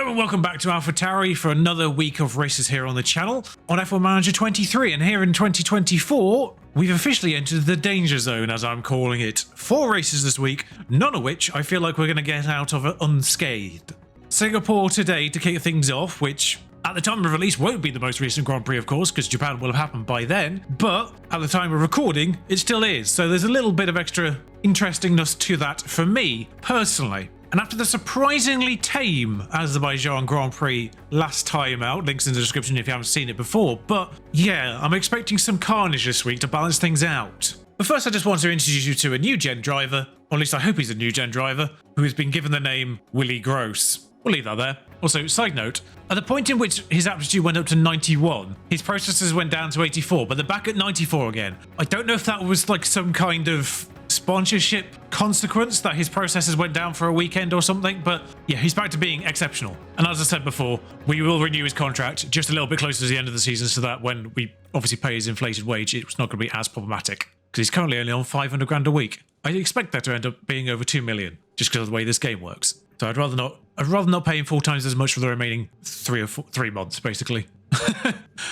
Hello and welcome back to Alpha Tauri for another week of races here on the channel on F1 Manager 23, and here in 2024 we've officially entered the danger zone, as I'm calling it. 4 races this week, none of which I feel like we're going to get out of it unscathed. Singapore today to kick things off, which at the time of release won't be the most recent Grand Prix, of course, because Japan will have happened by then, but at the time of recording it still is, so there's a little bit of extra interestingness to that for me personally. And after the surprisingly tame Azerbaijan Grand Prix last time out, links in the description if you haven't seen it before, but yeah, I'm expecting some carnage this week to balance things out. But first I just want to introduce you to a new gen driver, or at least I hope he's a new gen driver, who has been given the name Willie Gross. We'll leave that there. Also, side note, at the point in which his aptitude went up to 91, his processors went down to 84, but they're back at 94 again. I don't know if that was like some kind of sponsorship consequence that his processors went down for a weekend or something, but yeah, he's back to being exceptional. And as I said before, we will renew his contract just a little bit closer to the end of the season, so that when we obviously pay his inflated wage, it's not going to be as problematic, because he's currently only on 500 grand a week. I expect that to end up being over 2 million just because of the way this game works. So I'd rather not pay him 4 times as much for the remaining 3 months, basically.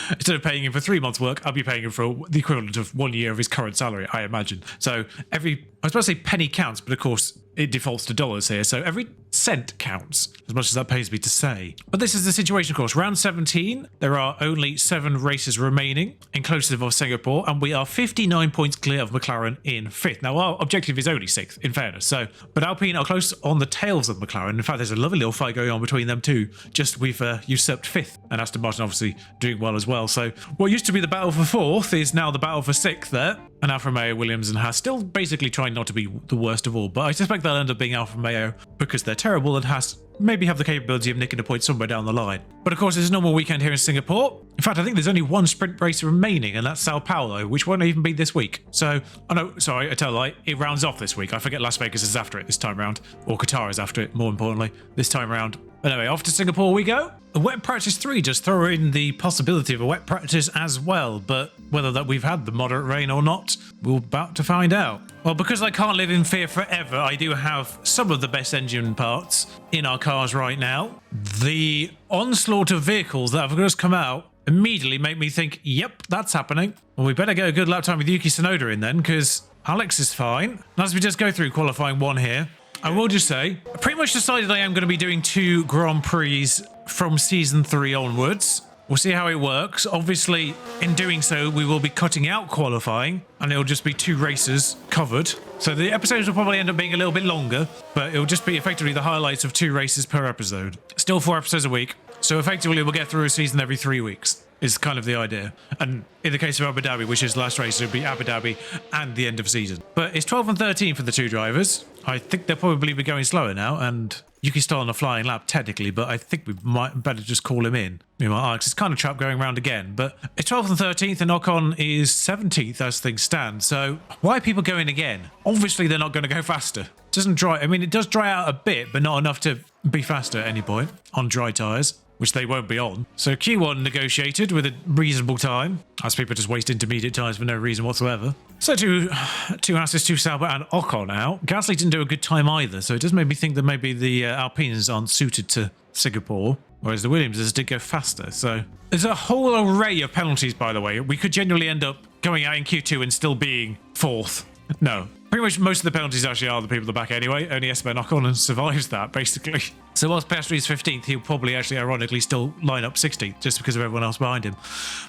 Instead of paying him for 3 months' work, I'll be paying him for the equivalent of 1 year of his current salary, I imagine. So I was about to say penny counts, but of course it defaults to dollars here, so every cent counts, as much as that pays me to say. But this is the situation, of course. Round 17, there are only 7 races remaining, inclusive of Singapore, and we are 59 points clear of McLaren in 5th. Now, our objective is only 6th, in fairness, but Alpine are close on the tails of McLaren. In fact, there's a lovely little fight going on between them two, just we've usurped 5th, and Aston Martin obviously doing well as well. So what used to be the battle for 4th is now the battle for 6th there, and Alfa Romeo, Williams and Haas still basically trying not to be the worst of all, but I suspect they'll end up being Alfa Romeo because they're terrible, and Haas maybe have the capability of nicking a point somewhere down the line. But of course, it's a normal weekend here in Singapore. In fact, I think there's only 1 sprint race remaining, and that's Sao Paulo, which won't even be this week. So, oh no, sorry, I tell a lie, it rounds off this week. I forget Las Vegas is after it this time round, or Qatar is after it, more importantly, this time round. Anyway, off to Singapore we go. A wet practice 3 does throw in the possibility of a wet practice as well, but whether that we've had the moderate rain or not, we're about to find out. Well, because I can't live in fear forever, I do have some of the best engine parts in our cars right now. The onslaught of vehicles that have just come out immediately make me think, yep, that's happening. Well, we better get a good lap time with Yuki Tsunoda in then, because Alex is fine. And as we just go through qualifying 1 here, I will just say, I pretty much decided I am going to be doing 2 Grand Prix from Season 3 onwards. We'll see how it works. Obviously, in doing so, we will be cutting out qualifying, and it'll just be 2 races covered. So the episodes will probably end up being a little bit longer, but it'll just be effectively the highlights of 2 races per episode. Still 4 episodes a week, so effectively we'll get through a season every 3 weeks. Is kind of the idea. And in the case of Abu Dhabi, which is the last race, it would be Abu Dhabi and the end of season. But it's 12 and 13 for the 2 drivers. I think they'll probably be going slower now, and Yuki's still on a flying lap technically, but I think we might better just call him in. It's kind of trap going around again, but it's 12th and 13th, and Ocon is 17th as things stand. So why are people going again? Obviously they're not going to go faster. It doesn't dry. I mean, it does dry out a bit, but not enough to be faster at any point on dry tyres, which they won't be on. So Q1 negotiated with a reasonable time, as people just waste intermediate tyres for no reason whatsoever. So two Haas, 2 Sauber and Ocon out. Gasly didn't do a good time either, so it does make me think that maybe the Alpines aren't suited to Singapore, whereas the Williamses did go faster. So there's a whole array of penalties, by the way. We could genuinely end up going out in Q2 and still being 4th. No. Pretty much most of the penalties actually are the people at the back anyway. Only Esteban Ocon survives that, basically. So whilst Piastri is 15th, he'll probably actually ironically still line up 16th, just because of everyone else behind him.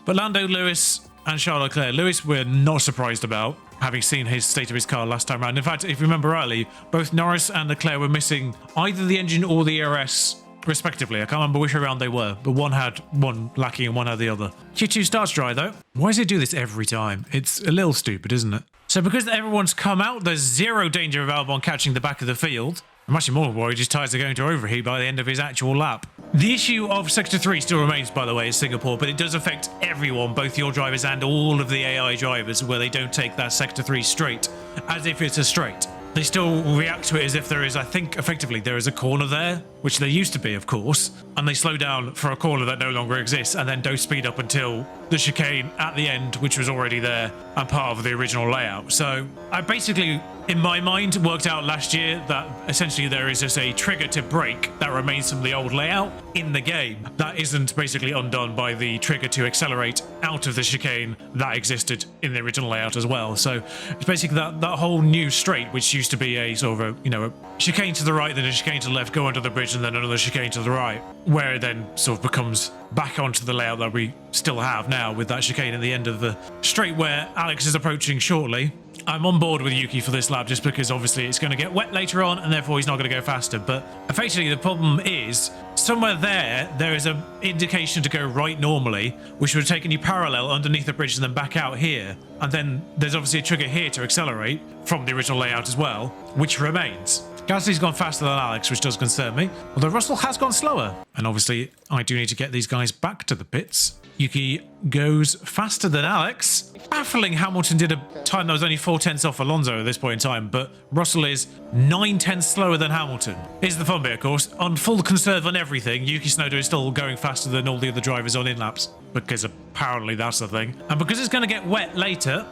But Lando, Lewis and Charles Leclerc. Lewis we're not surprised about, having seen his state of his car last time around. In fact, if you remember rightly, both Norris and Leclerc were missing either the engine or the ERS respectively. I can't remember which around they were, but one had one lacking and one had the other. Q2 starts dry though. Why does it do this every time? It's a little stupid, isn't it? So because everyone's come out, there's 0 danger of Albon catching the back of the field. I'm actually more worried his tyres are going to overheat by the end of his actual lap. The issue of Sector 3 still remains, by the way, in Singapore, but it does affect everyone, both your drivers and all of the AI drivers, where they don't take that Sector 3 straight, as if it's a straight. They still react to it as if there is, I think, effectively, there is a corner there, which they used to be, of course, and they slow down for a corner that no longer exists and then don't speed up until the chicane at the end, which was already there and part of the original layout. So I basically, in my mind, worked out last year that essentially there is just a trigger to brake that remains from the old layout in the game that isn't basically undone by the trigger to accelerate out of the chicane that existed in the original layout as well. So it's basically that whole new straight, which used to be a sort of a chicane to the right, then a chicane to the left, go under the bridge, and then another chicane to the right, where it then sort of becomes back onto the layout that we still have now with that chicane at the end of the straight where Alex is approaching shortly. I'm on board with Yuki for this lap just because obviously it's going to get wet later on and therefore he's not going to go faster. But effectively the problem is somewhere there is an indication to go right normally, which would have taken you parallel underneath the bridge and then back out here. And then there's obviously a trigger here to accelerate from the original layout as well, which remains. Gasly's gone faster than Alex, which does concern me, although Russell has gone slower. And obviously, I do need to get these guys back to the pits. Yuki goes faster than Alex. Baffling Hamilton did a time that was only 4/10 off Alonso at this point in time, but Russell is 9/10 slower than Hamilton. Here's the fun bit, of course. On full conserve on everything, Yuki Tsunoda is still going faster than all the other drivers on in-laps, because apparently that's the thing. And because it's going to get wet later,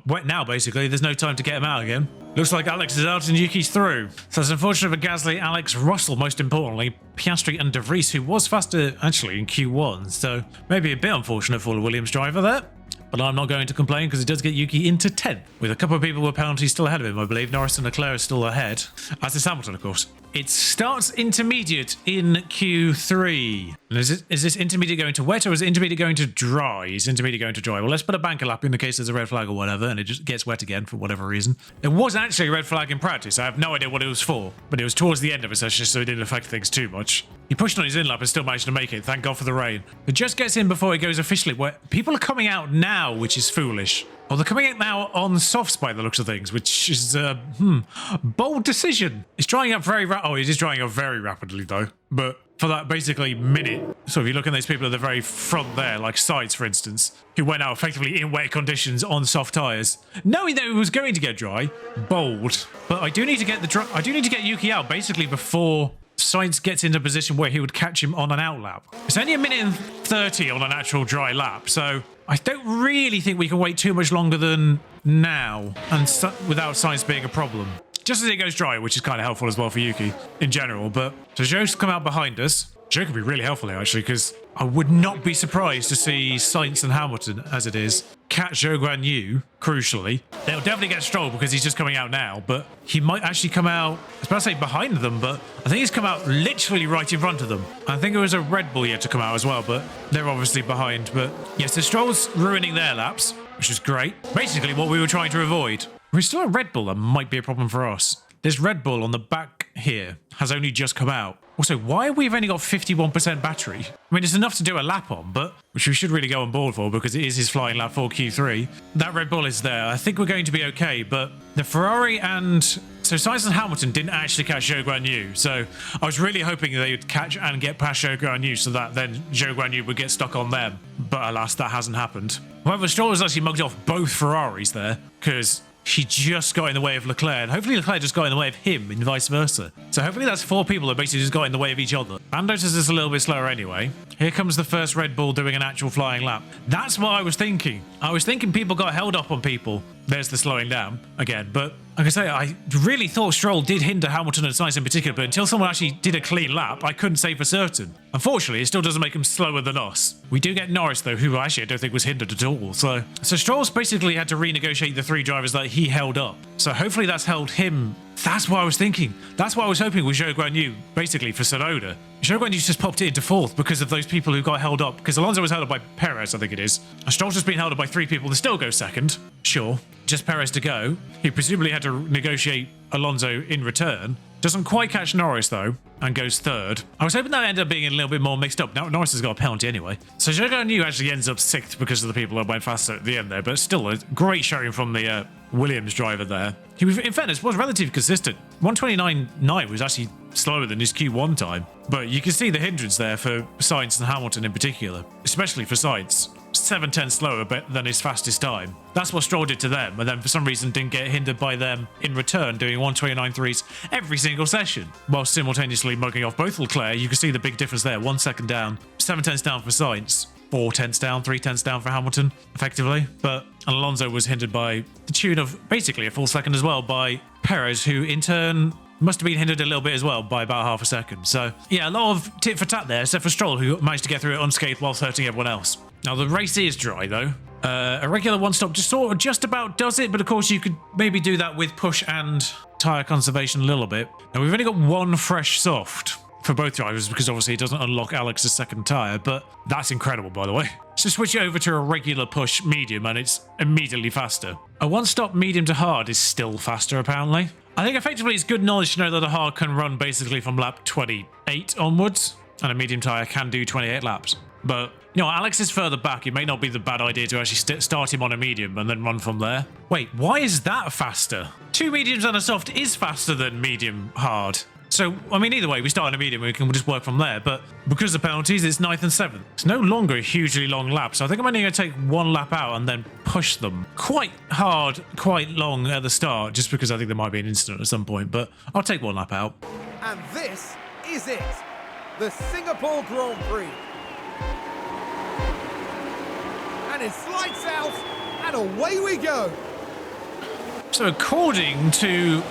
wet now basically, there's no time to get him out again. Looks like Alex is out and Yuki's through. So it's unfortunate for Gasly, Alex, Russell, most importantly, Piastri and De Vries, who was faster actually in Q1. So maybe a bit unfortunate for the Williams driver there. But I'm not going to complain because it does get Yuki into 10th, with a couple of people with penalties still ahead of him, I believe. Norris and Leclerc are still ahead, as is Hamilton, of course. It starts intermediate in Q3. And is this intermediate going to wet or is it intermediate going to dry? Is intermediate going to dry? Well, let's put a banker lap in the case there's a red flag or whatever, and it just gets wet again for whatever reason. There was actually a red flag in practice. I have no idea what it was for, but it was towards the end of a session, so it didn't affect things too much. He pushed on his in lap and still managed to make it. Thank God for the rain. It just gets in before it goes officially wet. People are coming out now, which is foolish. Well, they're coming out now on softs by the looks of things, which is a bold decision. It's drying up very it is drying up very rapidly though. But for that basically minute, so if you look at those people at the very front there, like Sides for instance, who went out effectively in wet conditions on soft tyres, knowing that it was going to get dry, bold. But I do need to get Yuki out basically before Sainz gets into a position where he would catch him on an out lap. It's only 1:30 on an actual dry lap, so I don't really think we can wait too much longer than now, and without Sainz being a problem. Just as it goes dry, which is kind of helpful as well for Yuki in general. But so Zhou's come out behind us. Zhou could be really helpful here actually, because I would not be surprised to see Sainz and Hamilton, as it is, catch Zhou Guan Yu, crucially. They'll definitely get Stroll because he's just coming out now, but he might actually come out, I was about to say behind them, but I think he's come out literally right in front of them. I think it was a Red Bull yet to come out as well, but they're obviously behind. But yes, the Stroll's ruining their laps, which is great. Basically what we were trying to avoid. We're still a Red Bull, that might be a problem for us. This Red Bull on the back here has only just come out. Also, why have we only got 51% battery? I mean, it's enough to do a lap on, but which we should really go on board for because it is his flying lap for Q3. That Red Bull is there. I think we're going to be okay, but the Ferrari and... So Sainz and Hamilton didn't actually catch Zhou Guan Yu, so I was really hoping they would catch and get past Zhou Guan Yu so that then Zhou Guan Yu would get stuck on them. But alas, that hasn't happened. However, Stroll has actually mugged off both Ferraris there because he just got in the way of Leclerc, and hopefully Leclerc just got in the way of him and vice versa. So hopefully that's 4 people that basically just got in the way of each other. Bandos is just a little bit slower anyway. Here comes the first Red Bull doing an actual flying lap. That's what I was thinking. I was thinking people got held up on people. There's the slowing down again, but like I say, I really thought Stroll did hinder Hamilton and Sainz in particular, but until someone actually did a clean lap, I couldn't say for certain. Unfortunately, it still doesn't make him slower than us. We do get Norris, though, who actually I don't think was hindered at all. So Stroll's basically had to renegotiate the 3 drivers that he held up. So hopefully that's held him. That's what I was thinking. That's what I was hoping with Zhou Guan Yu, basically, for Tsunoda. Zhou Guan Yu just popped it into 4th because of those people who got held up. Because Alonso was held up by Perez, I think it is. And Stroll's just been held up by 3 people that still go 2nd. Sure. Just Perez to go. He presumably had to negotiate Alonso in return. Doesn't quite catch Norris, though, and goes 3rd. I was hoping that ended up being a little bit more mixed up. Now Norris has got a penalty anyway. So Zhou Guan Yu actually ends up 6th because of the people that went faster at the end there, but still a great showing from the Williams driver there. He was, in fairness, was relatively consistent. 1:29.9 was actually slower than his Q1 time, but you can see the hindrance there for Sainz and Hamilton in particular, especially for Sainz. just 7/10 slower than his fastest time. That's what Stroll did to them, and then for some reason didn't get hindered by them in return, doing 1:29.3s every single session, while simultaneously mugging off both Leclerc. You can see the big difference there. 1 second down, 7/10 down for Sainz, 4/10 down, 3/10 down for Hamilton, effectively. But Alonso was hindered by the tune of basically a full second as well by Perez, who in turn must have been hindered a little bit as well by about half a second. So yeah, a lot of tit for tat there, except for Stroll, who managed to get through it unscathed whilst hurting everyone else. Now the race is dry though. A regular one stop just about does it, but of course you could maybe do that with push and tyre conservation a little bit. Now we've only got one fresh soft for both drivers because obviously it doesn't unlock Alex's second tyre, but that's incredible by the way. So switch it over to a regular push medium and it's immediately faster. A one-stop medium to hard is still faster apparently. I think effectively it's good knowledge to know that a hard can run basically from lap 28 onwards, and a medium tyre can do 28 laps. But, you know, Alex is further back. It may not be the bad idea to actually start him on a medium and then run from there. Wait, why is that faster? 2 mediums and a soft is faster than medium hard. So, I mean, either way, we start on a medium, we can just work from there. But because of penalties, it's 9th and 7th. It's no longer a hugely long lap. So I think I'm only going to take 1 lap out and then push them quite hard, quite long at the start, just because I think there might be an incident at some point. But I'll take 1 lap out. And this is it. The Singapore Grand Prix. And it's lights out, and away we go. So according to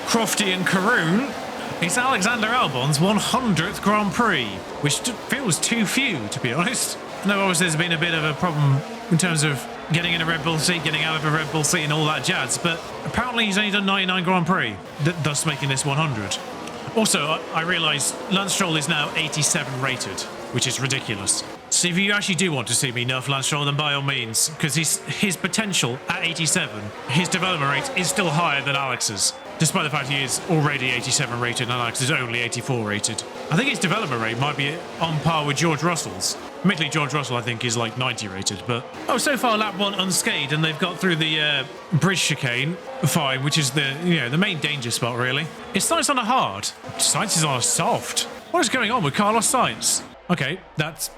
Crofty and Caroon, it's Alexander Albon's 100th Grand Prix, which feels too few, to be honest. I know obviously there's been a bit of a problem in terms of getting in a Red Bull seat, getting out of a Red Bull seat and all that jazz, but apparently he's only done 99 Grand Prix, thus making this 100. Also, I realise Lance Stroll is now 87 rated, which is ridiculous. So if you actually do want to see me nerf Lance Stroll, then by all means, because his potential at 87, his development rate is still higher than Alex's, despite the fact he is already 87 rated and Alex is only 84 rated. I think his development rate might be on par with George Russell's. Admittedly, George Russell, I think, is like 90 rated, but... Oh, so far, lap 1 unscathed, and they've got through the bridge chicane fine, which is the main danger spot, really. It's Sainz on a hard. Sainz is on a soft. What is going on with Carlos Sainz? Okay, that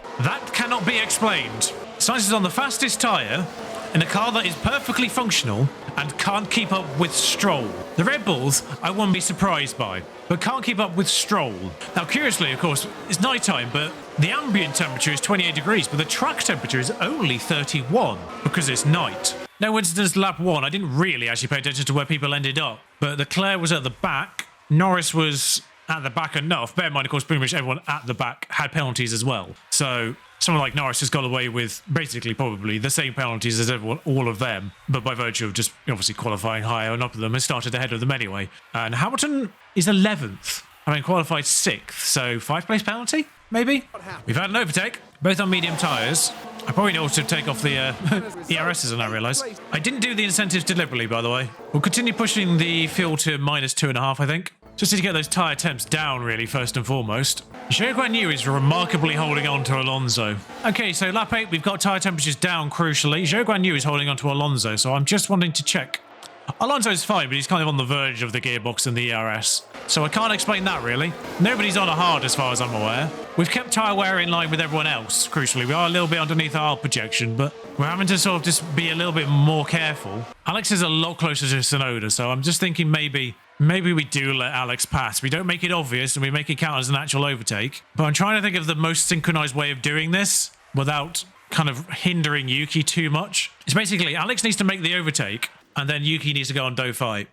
cannot be explained. Sainz is on the fastest tyre in a car that is perfectly functional and can't keep up with Stroll. The Red Bulls, I wouldn't be surprised by, but can't keep up with Stroll. Now, curiously, of course, it's nighttime, but the ambient temperature is 28 degrees, but the track temperature is only 31 because it's night. No incidents lap 1. I didn't really actually pay attention to where people ended up, but Leclerc was at the back. Norris was at the back enough. Bear in mind, of course, pretty much everyone at the back had penalties as well. So someone like Norris has got away with basically probably the same penalties as everyone, all of them, but by virtue of just obviously qualifying higher on top of them, has started ahead of them anyway. And Hamilton is 11th, having qualified 6th, so 5th-place penalty, maybe? We've had an overtake, both on medium tyres. I probably ought to take off the ERSs, and I realise. I didn't do the incentives deliberately, by the way. We'll continue pushing the fuel to -2.5, I think. Just to get those tyre temps down, really, first and foremost. Zhou Guanyu is remarkably holding on to Alonso. Okay, so lap 8, we've got tyre temperatures down, crucially. Zhou Guanyu is holding on to Alonso, so I'm just wanting to check. Alonso's fine, but he's kind of on the verge of the gearbox and the ERS. So I can't explain that, really. Nobody's on a hard, as far as I'm aware. We've kept tyre wear in line with everyone else, crucially. We are a little bit underneath our projection, but we're having to sort of just be a little bit more careful. Alex is a lot closer to Tsunoda, so I'm just thinking maybe we do let Alex pass. We don't make it obvious and we make it count as an actual overtake. But I'm trying to think of the most synchronized way of doing this without kind of hindering Yuki too much. It's basically Alex needs to make the overtake and then Yuki needs to go on fight.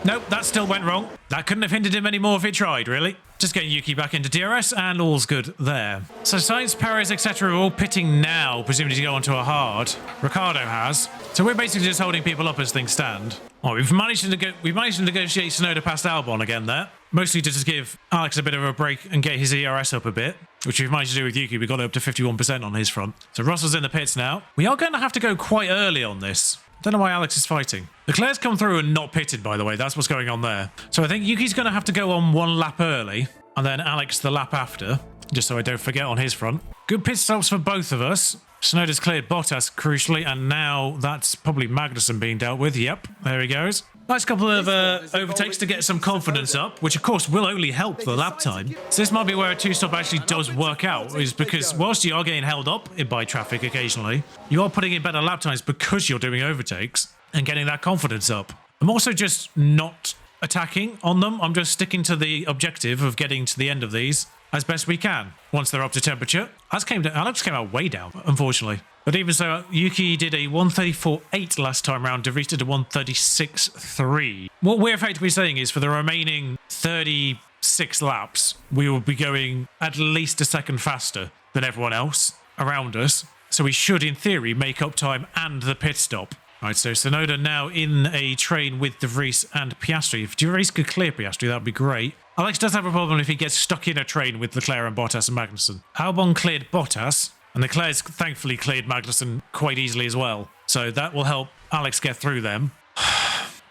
Nope, that still went wrong. That couldn't have hindered him anymore if it tried, really. Just getting Yuki back into DRS and all's good there. So Sainz, Perez, etc. are all pitting now, presumably to go onto a hard. Ricciardo has. So we're basically just holding people up as things stand. Oh, we've managed to negotiate Tsunoda past Albon again there. Mostly to just give Alex a bit of a break and get his ERS up a bit, which we've managed to do with Yuki. We got it up to 51% on his front. So Russell's in the pits now. We are going to have to go quite early on this. Don't know why Alex is fighting. Leclerc's come through and not pitted, by the way. That's what's going on there. So I think Yuki's going to have to go on 1 lap early, and then Alex the lap after, just so I don't forget on his front. Good pit stops for both of us. Tsunoda's cleared Bottas, crucially, and now that's probably Magnussen being dealt with. Yep, there he goes. Nice couple of overtakes to get some confidence up, which of course will only help the lap time. So this might be where a two-stop actually does work out, is because whilst you are getting held up by traffic occasionally, you are putting in better lap times because you're doing overtakes and getting that confidence up. I'm also just not attacking on them. I'm just sticking to the objective of getting to the end of these as best we can once they're up to temperature. Alex came out way down, unfortunately. But even so, Yuki did a 134.8 last time round. DeVries did a 136.3. What we're effectively saying is for the remaining 36 laps, we will be going at least a second faster than everyone else around us. So we should, in theory, make up time and the pit stop. Right, so Tsunoda now in a train with DeVries and Piastri. If DeVries could clear Piastri, that would be great. Alex does have a problem if he gets stuck in a train with Leclerc and Bottas and Magnussen. Albon cleared Bottas, and Leclerc's thankfully cleared Magnussen quite easily as well. So that will help Alex get through them.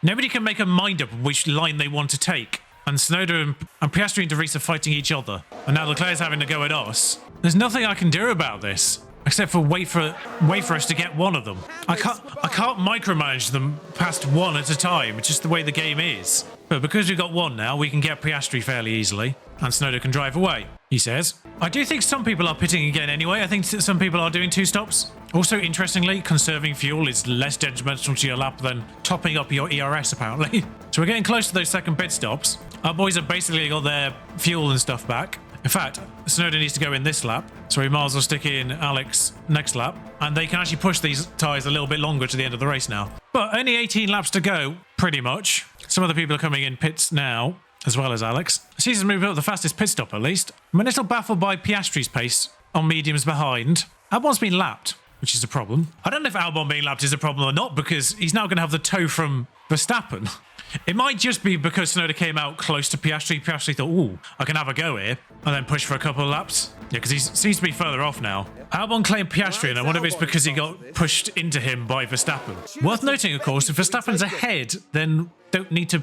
Nobody can make a mind up which line they want to take. And Tsunoda and Piastri and DeVries are fighting each other. And now Leclerc's having to go at us. There's nothing I can do about this. Except for wait for us to get one of them. I can't micromanage them past one at a time. It's just the way the game is. But because we've got one now, we can get Piastri fairly easily. And Tsunoda can drive away, he says. I do think some people are pitting again anyway. I think some people are doing two stops. Also, interestingly, conserving fuel is less detrimental to your lap than topping up your ERS, apparently. So we're getting close to those second pit stops. Our boys have basically got their fuel and stuff back. In fact, Tsunoda needs to go in this lap, so we might as well stick in Alex next lap, and they can actually push these tyres a little bit longer to the end of the race now. But only 18 laps to go, pretty much. Some other people are coming in pits now, as well as Alex. Caesar's moving up the fastest pit stop, at least. I'm a little baffled by Piastri's pace on mediums behind. Albon's been lapped, which is a problem. I don't know if Albon being lapped is a problem or not, because he's now going to have the tow from Verstappen. It might just be because Tsunoda came out close to Piastri. Piastri thought, ooh, I can have a go here. And then push for a couple of laps. Yeah, because he seems to be further off now. Albon claimed Piastri, and I wonder if it's because he got pushed into him by Verstappen. Worth noting, of course, if Verstappen's ahead, then don't need to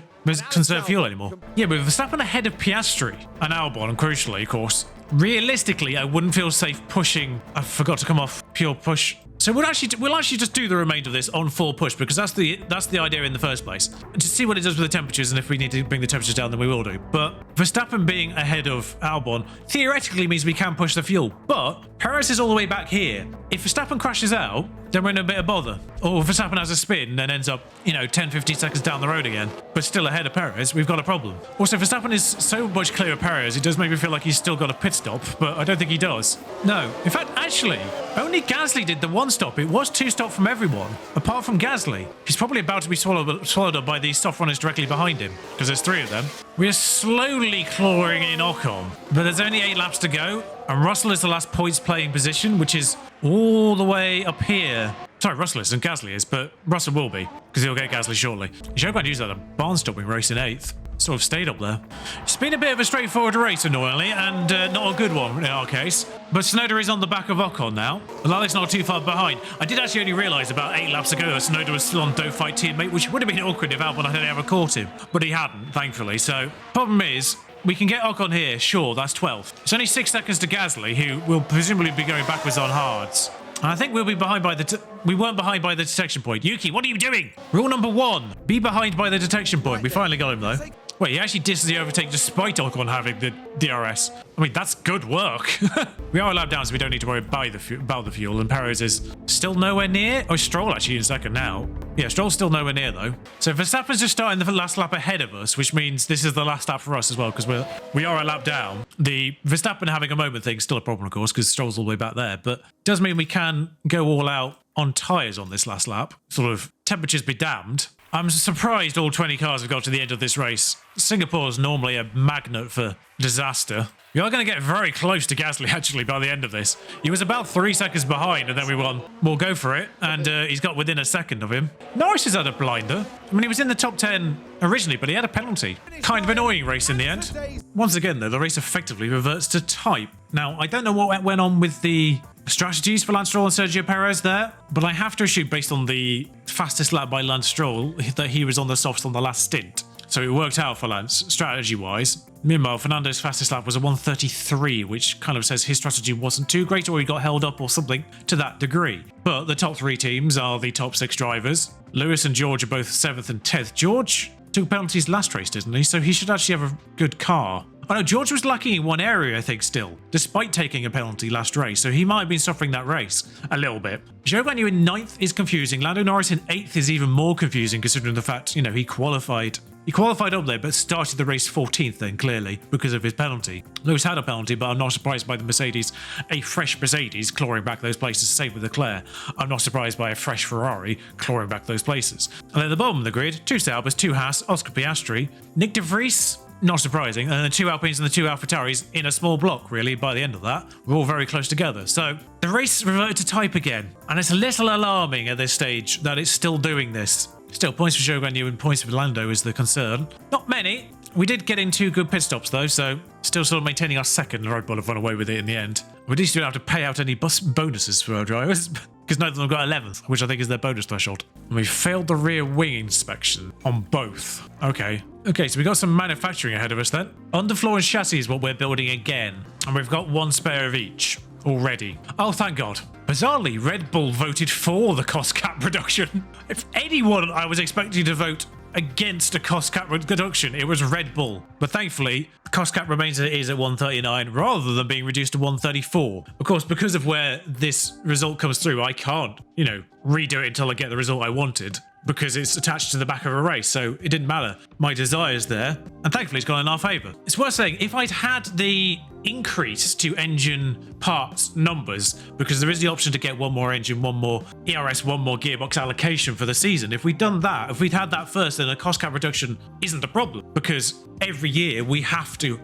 conserve fuel anymore. Yeah, but with Verstappen ahead of Piastri and Albon, and crucially, of course, realistically, I wouldn't feel safe pushing. I forgot to come off pure push. So we'll actually just do the remainder of this on full push, because that's the idea in the first place. To see what it does with the temperatures, and if we need to bring the temperatures down, then we will do. But Verstappen being ahead of Albon theoretically means we can push the fuel. But Perez is all the way back here. If Verstappen crashes out, then we're in a bit of bother. Or if Verstappen has a spin and then ends up, 10, 15 seconds down the road again, but still ahead of Perez, we've got a problem. Also, Verstappen is so much clearer of Perez, it does make me feel like he's still got a pit stop, but I don't think he does. No. In fact, actually, only Gasly did the one stop. It was two stop from everyone, apart from Gasly. He's probably about to be swallowed up by the soft runners directly behind him, because there's three of them. We're slowly clawing in Ocon, but there's only 8 laps to go, and Russell is the last points playing position, which is all the way up here. Sorry, Russell isn't, Gasly is, but Russell will be, because he'll get Gasly shortly. Joban used that a barn-stopping race in 8th. Sort of stayed up there. It's been a bit of a straightforward race, annoyingly, and not a good one in our case. But Tsunoda is on the back of Ocon now. Alex not too far behind. I did actually only realise about 8 laps ago that Tsunoda was still on Fight teammate, which would have been awkward if Albon had ever caught him. But he hadn't, thankfully. So, problem is, we can get Ocon here, sure, that's 12th. It's only 6 seconds to Gasly, who will presumably be going backwards on hards. And I think we'll be behind by we weren't behind by the detection point. Yuki, what are you doing? Rule number 1, be behind by the detection point. We finally got him, though. Wait, he actually disses the overtake despite Ocon having the DRS. I mean, that's good work. We are allowed down, so we don't need to worry about the fuel. And Perez is still nowhere near. Oh, Stroll actually in second now. Yeah, Stroll's still nowhere near, though. So Verstappen's just starting the last lap ahead of us, which means this is the last lap for us as well, because we are a lap down. The Verstappen having a moment thing is still a problem, of course, because Stroll's all the way back there. But it does mean we can go all out on tyres on this last lap. Sort of temperatures be damned. I'm surprised all 20 cars have got to the end of this race. Singapore is normally a magnet for disaster. We are going to get very close to Gasly, actually, by the end of this. He was about 3 seconds behind, and then we won. We'll go for it, and he's got within a second of him. Norris has had a blinder. I mean, he was in the top 10 originally, but he had a penalty. Kind of annoying race in the end. Once again, though, the race effectively reverts to type. Now, I don't know what went on with the strategies for Lance Stroll and Sergio Perez there, but I have to assume, based on the fastest lap by Lance Stroll, that he was on the softs on the last stint. So it worked out for Lance, strategy-wise. Meanwhile, Fernando's fastest lap was a 1:33, which kind of says his strategy wasn't too great or he got held up or something to that degree. But the top 3 teams are the top 6 drivers. Lewis and George are both 7th and 10th. George took penalties last race, didn't he? So he should actually have a good car. Oh no, George was lacking in one area, I think, still, despite taking a penalty last race, so he might have been suffering that race a little bit. Zhou Guanyu in 9th is confusing. Lando Norris in 8th is even more confusing, considering the fact, you know, he qualified up there, but started the race 14th then, clearly, because of his penalty. Lewis had a penalty, but I'm not surprised by the Mercedes, a fresh Mercedes, clawing back those places, same with Leclerc. I'm not surprised by a fresh Ferrari clawing back those places. And then at the bottom of the grid, 2 Saubers, 2 Haas, Oscar Piastri, Nick de Vries, not surprising, and the 2 Alpines and the 2 AlphaTauris in a small block, really, by the end of that. We're all very close together. So the race reverted to type again, and it's a little alarming at this stage that it's still doing this. Still, points for Zhou Guanyu and points for Lando is the concern. Not many. We did get in 2 good pit stops, though, so still sort of maintaining our second. Red Bull have run away with it in the end. We at least don't have to pay out any bonuses for our drivers, because neither of them got 11th, which I think is their bonus threshold. And we failed the rear wing inspection on both. Okay, so we got some manufacturing ahead of us then. Underfloor and chassis is what we're building again, and we've got 1 spare of each already. Oh, thank God. Bizarrely, Red Bull voted for the cost cap reduction. If anyone I was expecting to vote against a cost cap reduction, it was Red Bull. But thankfully, the cost cap remains as it is at 139 rather than being reduced to 134. Of course, because of where this result comes through, I can't, you know, redo it until I get the result I wanted, because it's attached to the back of a race, so it didn't matter. My desire's there, and thankfully it's gone in our favour. It's worth saying, if I'd had the increase to engine parts numbers, because there is the option to get 1 more engine, 1 more ERS, 1 more gearbox allocation for the season, if we'd done that, if we'd had that first, then a cost cap reduction isn't a problem, because every year we have to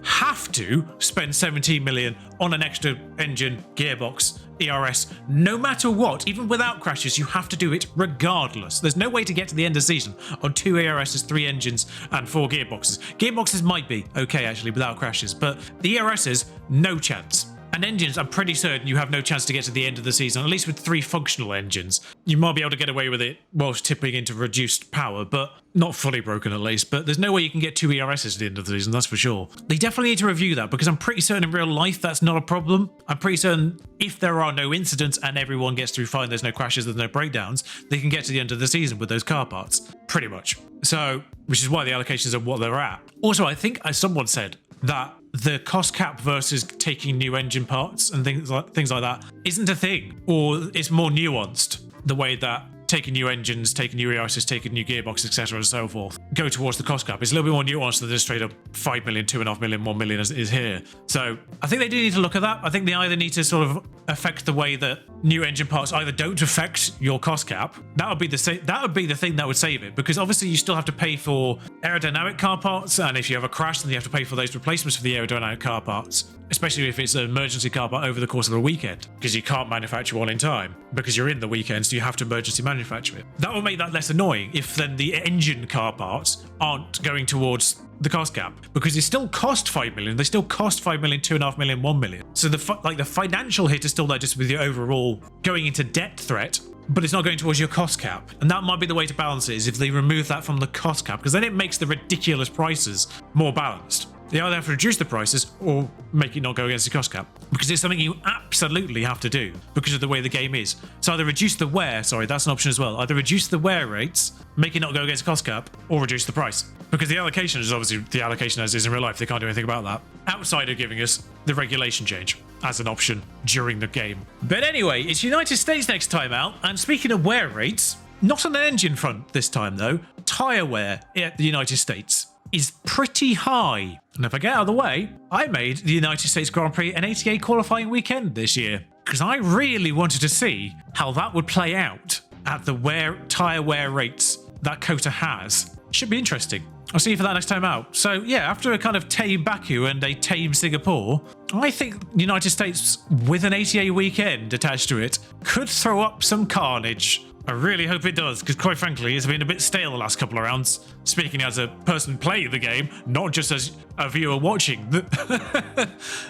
spend 17 million on an extra engine, gearbox, ERS, no matter what. Even without crashes, you have to do it regardless. There's no way to get to the end of the season on 2 ERSs, 3 engines, and 4 gearboxes. Gearboxes might be okay, actually, without crashes, but the ERSs, no chance. And engines, I'm pretty certain you have no chance to get to the end of the season, at least with 3 functional engines. You might be able to get away with it whilst tipping into reduced power, but not fully broken at least. But there's no way you can get 2 ERSs at the end of the season, that's for sure. They definitely need to review that, because I'm pretty certain in real life that's not a problem. I'm pretty certain if there are no incidents and everyone gets through fine, there's no crashes, there's no breakdowns, they can get to the end of the season with those car parts. Pretty much. So, which is why the allocations are what they're at. Also, I think, as someone said, that the cost cap versus taking new engine parts and things like that isn't a thing, or it's more nuanced, the way that taking new engines, taking new ERSs, taking new gearboxes, etc. and so forth go towards the cost cap. It's a little bit more nuanced than just straight up 5 million, 2.5 million, 1 million as it is here. So I think they do need to look at that. I think they either need to sort of affect the way that new engine parts either don't affect your cost cap. That would be the thing that would save it, because obviously you still have to pay for aerodynamic car parts, and if you have a crash, then you have to pay for those replacements for the aerodynamic car parts, especially if it's an emergency car part over the course of a weekend, because you can't manufacture one in time because you're in the weekend, so you have to emergency manufacture it. That will make that less annoying if then the engine car parts aren't going towards the cost cap, because they still cost 5 million, they still cost 5 million, 2.5 million, 1 million. So the financial hit is still there, just with your overall going into debt threat, but it's not going towards your cost cap. And that might be the way to balance it, is if they remove that from the cost cap, because then it makes the ridiculous prices more balanced. They either have to reduce the prices or make it not go against the cost cap, because it's something you absolutely have to do because of the way the game is. So either reduce the wear, that's an option as well. Either reduce the wear rates, make it not go against the cost cap, or reduce the price. Because the allocation is obviously the allocation as is in real life. They can't do anything about that outside of giving us the regulation change as an option during the game. But anyway, it's United States next time out. And speaking of wear rates, not on an engine front this time though, tyre wear at the United States is pretty high. And if I get out of the way, I made the United States Grand Prix an 88 qualifying weekend this year, because I really wanted to see how that would play out at the tyre wear rates that COTA has. Should be interesting. I'll see you for that next time out. So yeah, after a kind of tame Baku and a tame Singapore, I think the United States with an 88 weekend attached to it could throw up some carnage. I really hope it does, because quite frankly, it's been a bit stale the last couple of rounds. Speaking as a person playing the game, not just as a viewer watching.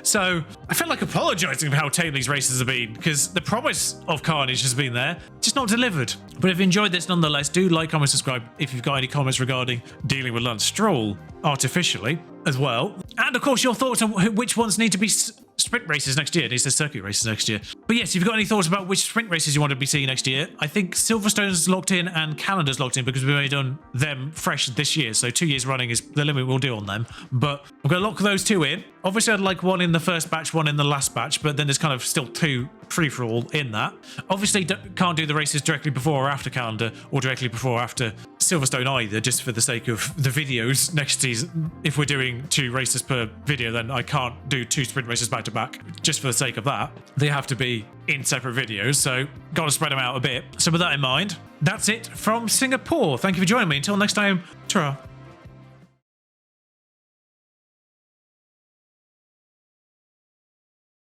So I felt like apologising for how tame these races have been, because the promise of carnage has been there, just not delivered. But if you enjoyed this nonetheless, do like, comment, subscribe if you've got any comments regarding dealing with Lance Stroll artificially as well. And of course, your thoughts on which ones need to be sprint races next year. These are circuit races next year. But yes, if you've got any thoughts about which sprint races you want to be seeing next year, I think Silverstone's locked in and Calendar's locked in because we've only done them fresh this year. So 2 years running is the limit we'll do on them. But I'm going to lock those two in. Obviously, I'd like one in the first batch, one in the last batch, but then there's kind of still two free-for-all in that. Obviously, can't do the races directly before or after Calendar or directly before or after Silverstone either, just for the sake of the videos next season. If we're doing 2 races per video, then I can't do 2 sprint races back to back just for the sake of that. They have to be in separate videos, so got to spread them out a bit. So with that in mind, that's it from Singapore. Thank you for joining me. Until next time, ta-ra.